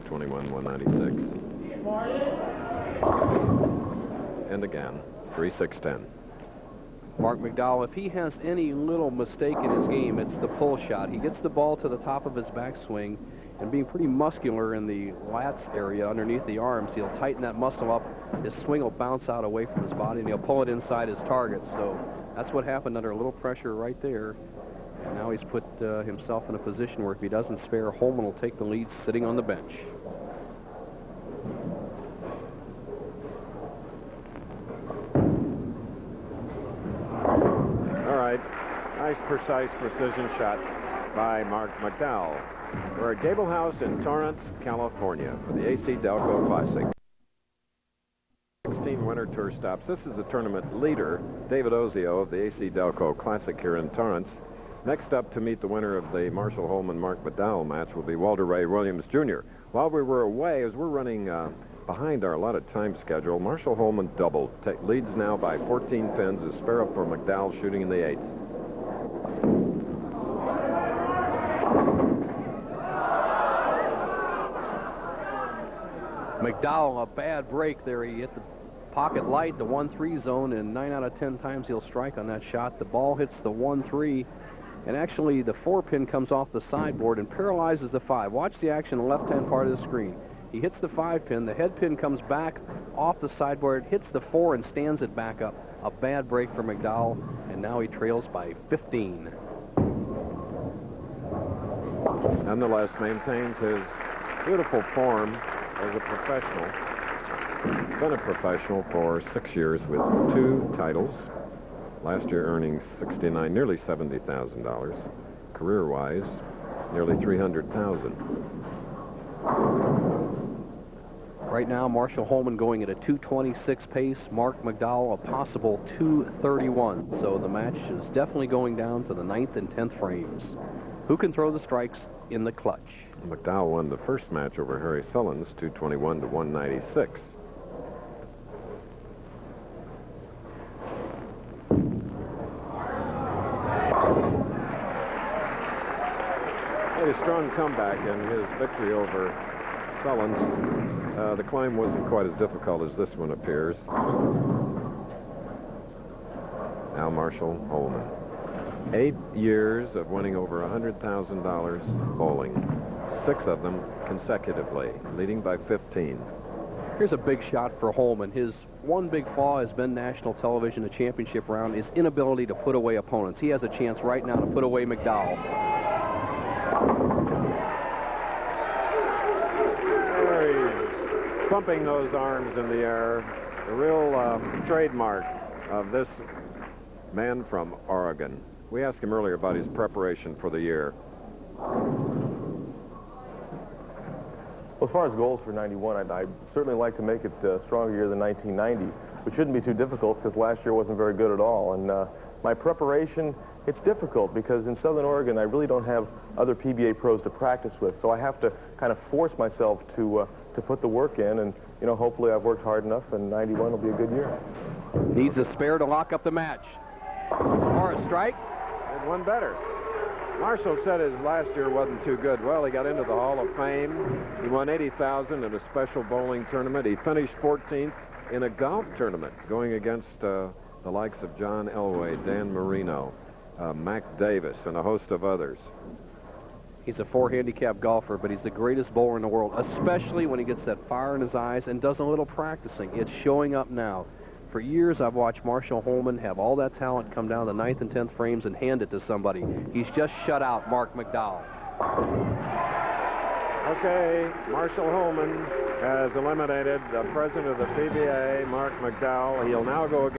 221, 196. And again, 3-6-10. Marc Mcdowell, if he has any little mistake in his game, it's the pull shot. He gets the ball to the top of his backswing, and being pretty muscular in the lats area underneath the arms, he'll tighten that muscle up. His swing will bounce out away from his body, and he'll pull it inside his target. So that's what happened under a little pressure right there. And now he's put himself in a position where if he doesn't spare, Holman will take the lead sitting on the bench. Nice, precise precision shot by Marc Mcdowell. We're at Gable House in Torrance, California for the AC Delco Classic. 16 winter tour stops. This is the tournament leader, David Ozio of the AC Delco Classic here in Torrance. Next up to meet the winner of the Marshal Holman Marc Mcdowell match will be Walter Ray Williams Jr. While we were away, as we're running behind our allotted time schedule, Marshal Holman doubled. Leads now by 14 pins. A spare up for Mcdowell shooting in the 8th. Mcdowell, a bad break there. He hit the pocket light, the 1-3 zone, and 9 out of 10 times he'll strike on that shot. The ball hits the 1-3, and actually the 4-pin comes off the sideboard and paralyzes the 5. Watch the action on the left-hand part of the screen. He hits the 5-pin, the head pin comes back off the sideboard, hits the 4 and stands it back up. A bad break for Mcdowell, and now he trails by 15. Nonetheless, maintains his beautiful form as a professional. Been a professional for 6 years with 2 titles. Last year earning $69, nearly $70,000. Career-wise, nearly $300,000. Right now, Marshal Holman going at a 226 pace. Marc Mcdowell a possible 231. So the match is definitely going down to the 9th and 10th frames. Who can throw the strikes in the clutch? Mcdowell won the first match over Harry Sullins, 221 to 196. A strong comeback in his victory over Sullins. The climb wasn't quite as difficult as this one appears. Now Marshal Holman. 8 years of winning over $100,000 bowling. 6 of them consecutively, leading by 15. Here's a big shot for Holman. His one big flaw has been national television, a championship round, his inability to put away opponents. He has a chance right now to put away Mcdowell. He's pumping those arms in the air. The real trademark of this man from Oregon. We asked him earlier about his preparation for the year. Well, as far as goals for 91, I'd certainly like to make it a stronger year than 1990, which shouldn't be too difficult because last year wasn't very good at all. And my preparation, it's difficult because in Southern Oregon, I really don't have other PBA pros to practice with. So I have to kind of force myself to put the work in. And, you know, hopefully I've worked hard enough and 91 will be a good year. Needs a spare to lock up the match. Or a strike. And one better. Marshal said his last year wasn't too good. Well, he got into the Hall of Fame. He won $80,000 in a special bowling tournament. He finished 14th in a golf tournament, going against the likes of John Elway, Dan Marino, Mac Davis, and a host of others. He's a 4-handicap golfer, but he's the greatest bowler in the world, especially when he gets that fire in his eyes and does a little practicing. It's showing up now. For years, I've watched Marshal Holman have all that talent come down the 9th and 10th frames and hand it to somebody. He's just shut out Marc Mcdowell. Okay, Marshal Holman has eliminated the president of the PBA, Marc Mcdowell. He'll now go against